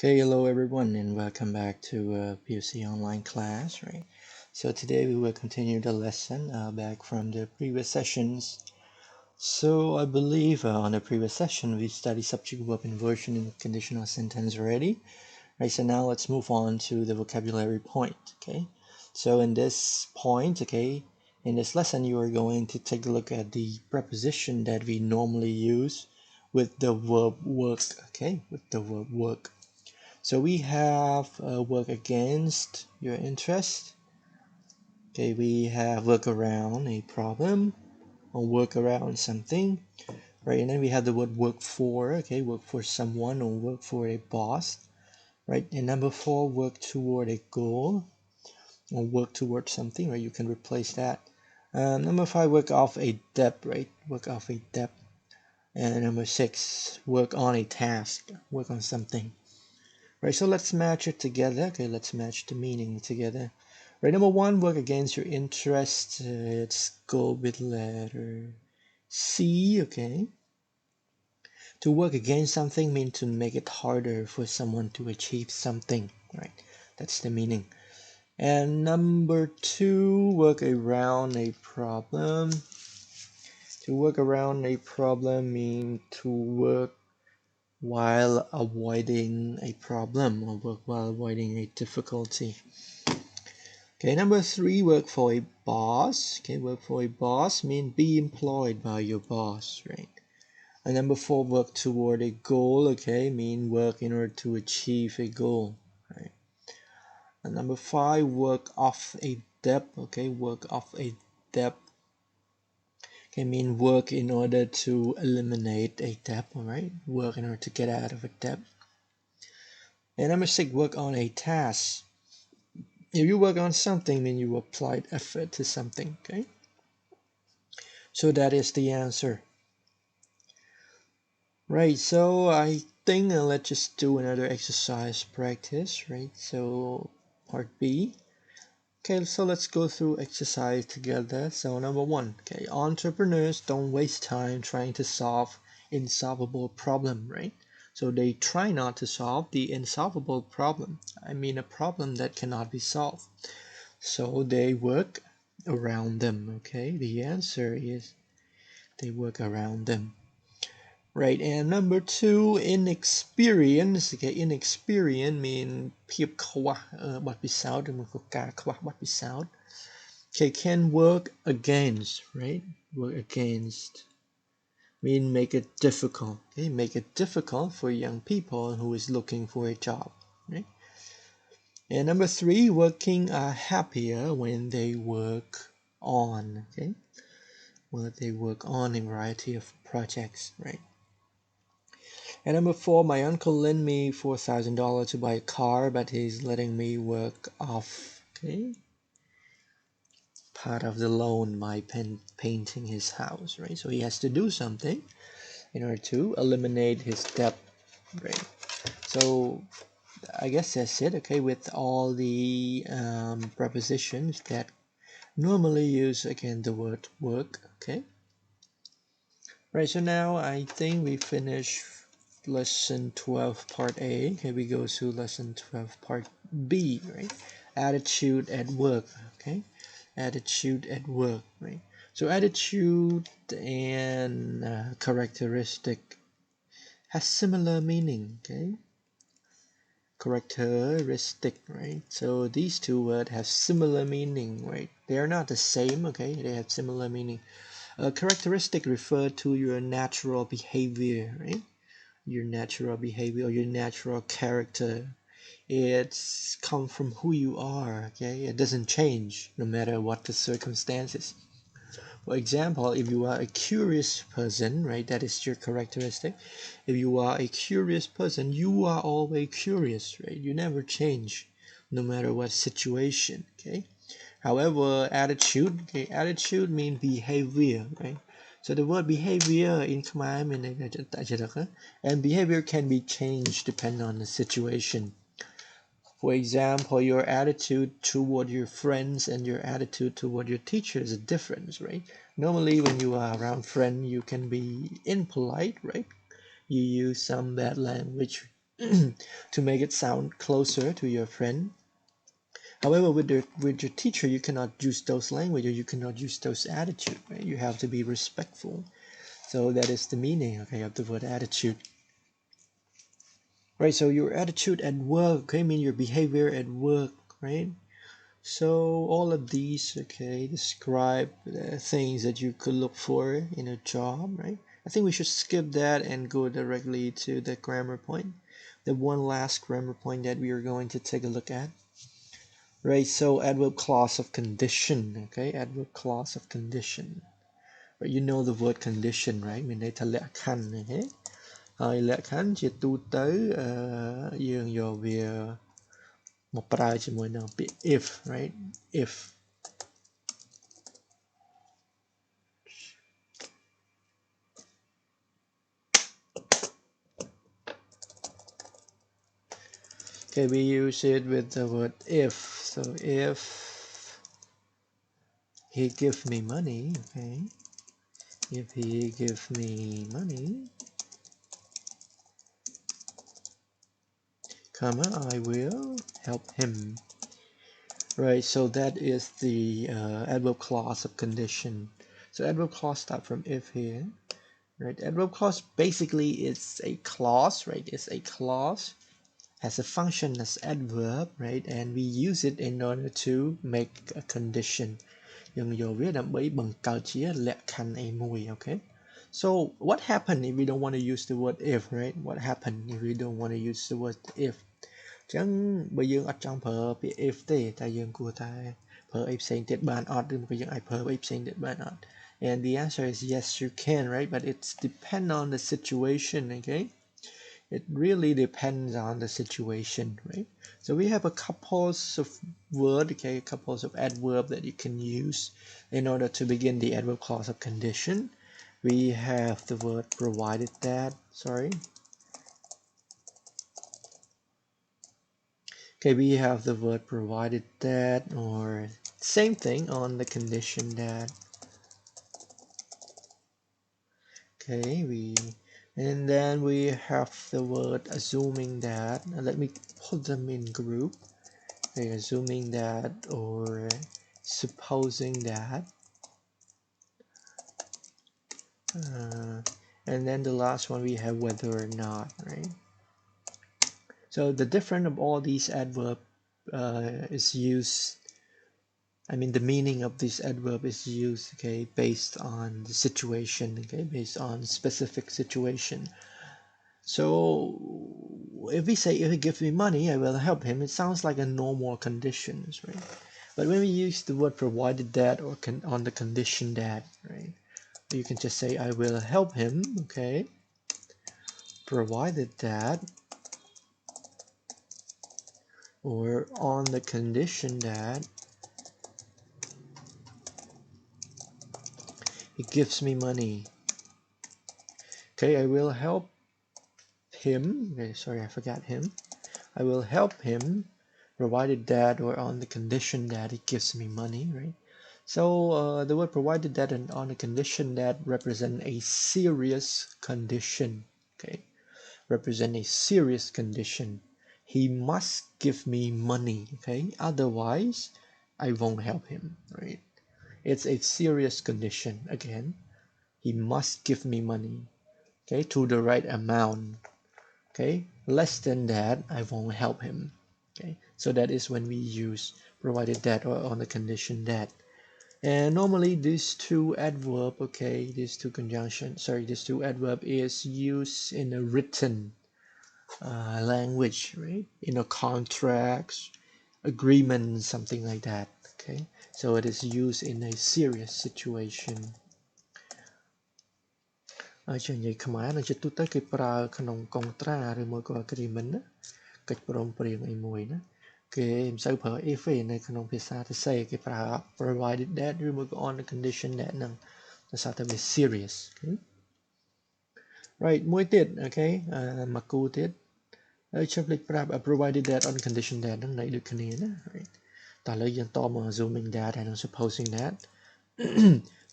Okay, hello everyone, and welcome back to POC online class, right? So today we will continue the lesson back from the previous sessions. So I believe on the previous session we studied subject verb inversion in conditional sentence already, right? So now let's move on to the vocabulary point, okay? So in this point, okay, in this lesson you are going to take a look at the preposition that we normally use with the verb work, okay? With the verb work. So we have work against your interest. Okay, we have work around a problem or work around something, right? And then we have the word work for, okay, work for someone or work for a boss, right? And number 4, work toward a goal or work toward something, right? You can replace that. Number 5, work off a debt, right? Work off a debt. And number 6, work on a task, work on something. Right, so let's match it together. Okay, let's match the meaning together. Right, number 1, work against your interest. Let's go with letter C, okay. To work against something means to make it harder for someone to achieve something, right? That's the meaning. And number 2, work around a problem. To work around a problem means to work while avoiding a problem or work while avoiding a difficulty. Okay, number 3, work for a boss. Okay, work for a boss means be employed by your boss, right? And number 4, work toward a goal. Okay, mean work in order to achieve a goal, right? And number 5, work off a debt. Okay, work off a debt. Okay, mean work in order to eliminate a debt, all right? Work in order to get out of a debt. And number 6, work on a task. If you work on something, then you applied effort to something, okay? So that is the answer. Right, so I think let's just do another exercise practice, right? So part B. Okay, so let's go through exercise together. So number 1, okay, entrepreneurs don't waste time trying to solve insolvable problem, right? So they try not to solve the insolvable problem. I mean a problem that cannot be solved. So they work around them, okay? The answer is they work around them. Right, and number 2, inexperience. Okay, inexperience mean ភាពខ្វះបទពិសោធន៍ឬក៏ការខ្វះបទពិសោធន៍ Okay, can work against, right? Work against mean make it difficult. Okay, make it difficult for young people who is looking for a job, right? And number 3, working are happier when they work on, okay? Well, they work on a variety of projects, right? And number 4, my uncle lent me $4,000 to buy a car, but he's letting me work off, okay, part of the loan by painting his house, right? So he has to do something in order to eliminate his debt, right? So I guess that's it, okay, with all the prepositions that normally use again the word work, okay? Right, so now I think we finish lesson 12 part A. Okay, we go to lesson 12 part B, right? Attitude at work, okay? Attitude at work, right? So attitude and characteristic has similar meaning, okay? Characteristic, right? So these two words have similar meaning, right? They are not the same, okay? They have similar meaning. Characteristic refer to your natural behavior, right? Your natural behavior or your natural character. It's come from who you are, okay? It doesn't change no matter what the circumstances. For example, if you are a curious person, right, that is your characteristic. If you are a curious person, you are always curious, right? You never change no matter what situation, okay? However, attitude, okay, attitude means behavior, right? So the word behavior in Khmer means and behavior can be changed depending on the situation. For example, your attitude toward your friends and your attitude toward your teacher is a difference, right? Normally, when you are around friends, you can be impolite, right? You use some bad language to make it sound closer to your friend. However, with your teacher, you cannot use those language, or you cannot use those attitude, right? You have to be respectful. So that is the meaning, okay, of the word attitude. Right, so your attitude at work, okay, mean your behavior at work, right? So all of these, okay, describe things that you could look for in a job, right? I think we should skip that and go directly to the grammar point. The one last grammar point that we are going to take a look at. Right, so adverb clause of condition, okay, adverb clause of condition. Right, you know the word condition, right? Mình đây thật lẽ khăn này hết. Rồi lẽ khăn chỉ tu tới dương vô về mộtប្រើជាមួយនឹងពាក្យ if, right? If. Okay, we use it with the word if. So if he give me money, okay? If he give me money, comma, I will help him. Right, so that is the adverb clause of condition. So adverb clause start from if here, right? Adverb clause basically is a clause, right? It's a clause, has a function as adverb, right? And we use it in order to make a condition. Dùng dấu viếtដើម្បីបង្កើតជាលក្ខខណ្ឌអីមួយ okay? So what happened if we don't want to use the word if, right? What happened if we don't want to use the word if? ចឹងបើយើងអត់ចង់ប្រើពាក្យ if ទេតែយើងគួរតែប្រើអីផ្សេងទៀតបានអត់ឬមកយើងអាចប្រើអីផ្សេងទៀតបានអត់ And the answer is yes, you can, right? But it's depend on the situation, okay? It really depends on the situation, right? So we have a couples of word, okay, couples of adverb that you can use in order to begin the adverb clause of condition. We have the word provided that, sorry. Okay, we have the word provided that, or same thing on the condition that. Okay, and then we have the word assuming that. Now let me put them in group. Okay, assuming that or supposing that. And then the last one we have whether or not, right? So the difference of all these adverb is used, I mean the meaning of this adverb is used, okay, based on the situation, okay, based on specific situation. So if we say if he gives me money I will help him, it sounds like a normal conditions, right? But when we use the word provided that or on the condition that, right, you can just say I will help him, okay, provided that, or on the condition that he gives me money. Okay, I will help him. Okay, sorry, I forgot him. I will help him provided that, or on the condition that he gives me money, right? So the word provided that and on the condition that represent a serious condition, okay? Represent a serious condition. He must give me money, okay? Otherwise, I won't help him, right? It's a serious condition. Again, he must give me money, okay, to the right amount, okay? Less than that, I won't help him, okay? So that is when we use provided that or on the condition that. And normally these two adverb, okay, these two adverb is used in a written language, right? In a contract, agreement, something like that, okay? So it is used in a serious situation. ជានិយាយខ្មែរនៅជាទូទៅគេប្រើក្នុងកុងត្រាឬមួយក៏ agreement ណាកិច្ចព្រមព្រៀងអីមួយណាគេមិនសូវប្រើ if ទេនៅក្នុងភាសាទៅសេគេប្រើ provided that ឬមួយក៏ on the condition that ហ្នឹងដោយសារតែវា serious, okay? Right, មួយទៀត okay, មកគូទៀតហើយខ្ញុំភ្លេចប្រាប់ provided that on condition that ហ្នឹងន័យដូចគ្នាណា right? តោះឥឡូវយើងតមក assuming that ហើយនឹង supposing that.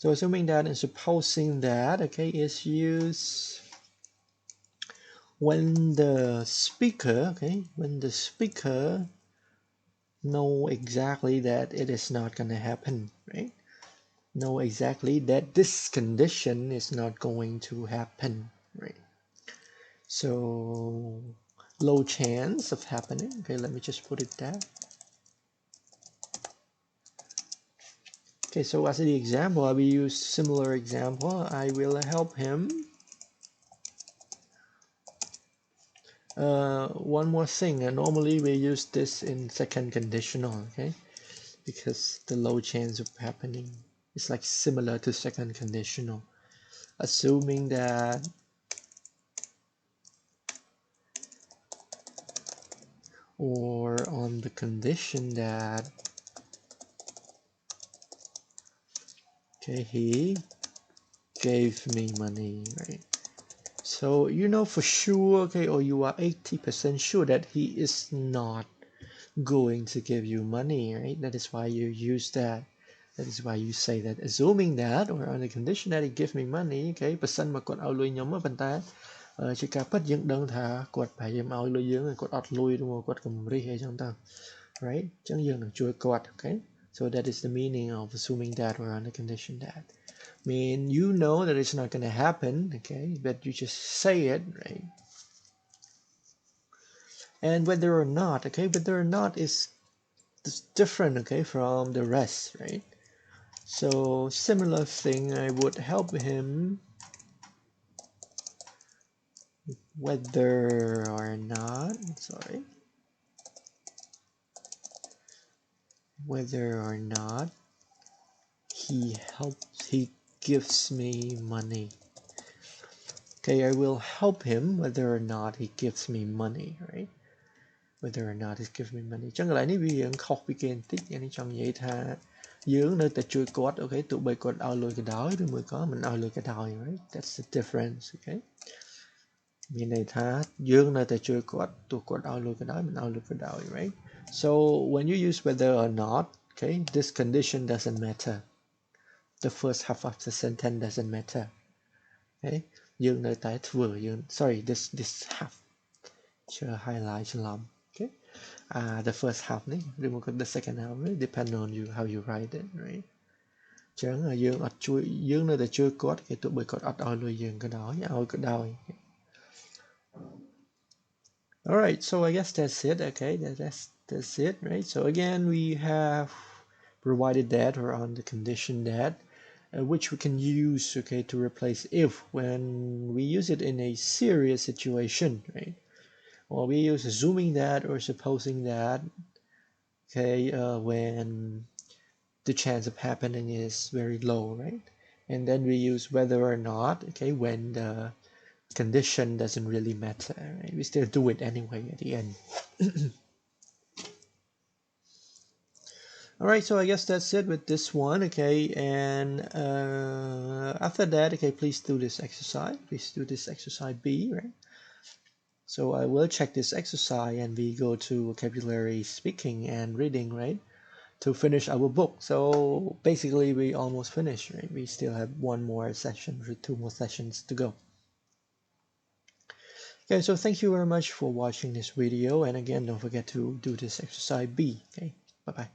So assuming that and supposing that, okay, is used when the speaker, okay, when the speaker know exactly that it is not going to happen, right? Know exactly that this condition is not going to happen, right? So low chance of happening. Okay, let me just put it there. Okay, so as the example, I will use similar example. I will help him. One more thing, normally we use this in second conditional, okay, because the low chance of happening is like similar to second conditional, assuming that or on the condition that, okay, he gave me money, right? So you know for sure, okay, or you are 80% sure that he is not going to give you money, right? That is why you use that. That is why you say that, assuming that or on the condition that he give me money, okay, ប្រសិនមកគាត់ឲ្យលុយខ្ញុំប៉ុន្តែជាការពិតយើងដឹងថាគាត់ប្រហែលជាមកឲ្យលុយយើងគាត់អត់លុយឬមកគាត់កំរិះអីចឹងទៅ right អញ្ចឹងយើងនឹងជួយគាត់ okay, so that is the meaning of assuming that or on the condition that. I mean, you know that it's not going to happen, okay, but you just say it, right? And whether or not, okay, whether or not is different, okay, from the rest, right? So similar thing, I would help him whether or not, sorry, whether or not he gives me money. Okay, I will help him whether or not he gives me money, right? Whether or not he gives me money. Chẳng lại này vìយើងខុសពីគេបន្តិចនេះចង់និយាយថាយើងនៅតែជួយគាត់ okay, ទោះបីគាត់ឲ្យលុយក៏ដោយឬមួយក៏មិនឲ្យលុយក៏ដោយ right? That's the difference, okay? មានន័យថាយើងនៅតែជួយគាត់ទោះគាត់ឲ្យលុយក៏ដោយមិនឲ្យលុយក៏ដោយ right? So when you use whether or not, okay, this condition doesn't matter. The first half of the sentence doesn't matter. Okay? យើងនៅតែធ្វើយើង sorry, this half ជឿ highlight ច្រឡំ okay? The first half នេះឬមក the second half នេះ depend on you how you write it, right? ចឹងយើងអត់ជួយយើងនៅតែជួយគាត់គេទោះបីគាត់អត់ឲ្យលុយយើងក៏ដោយឲ្យក៏ដោយ Alright, so I guess that's it, okay, that's it, right? So again, we have provided that or on the condition that which we can use, okay, to replace if when we use it in a serious situation, right? Or we use assuming that or supposing that, okay, when the chance of happening is very low, right? And then we use whether or not, okay, when the condition doesn't really matter, right? We still do it anyway at the end. All right, so I guess that's it with this one, okay, and after that, okay, please do this exercise. Please do this exercise B, right? So I will check this exercise and we go to vocabulary, speaking, and reading, right, to finish our book. So basically we almost finished, right? We still have one more session or two more sessions to go. Okay, so thank you very much for watching this video, and again, don't forget to do this exercise B, okay? Bye-bye.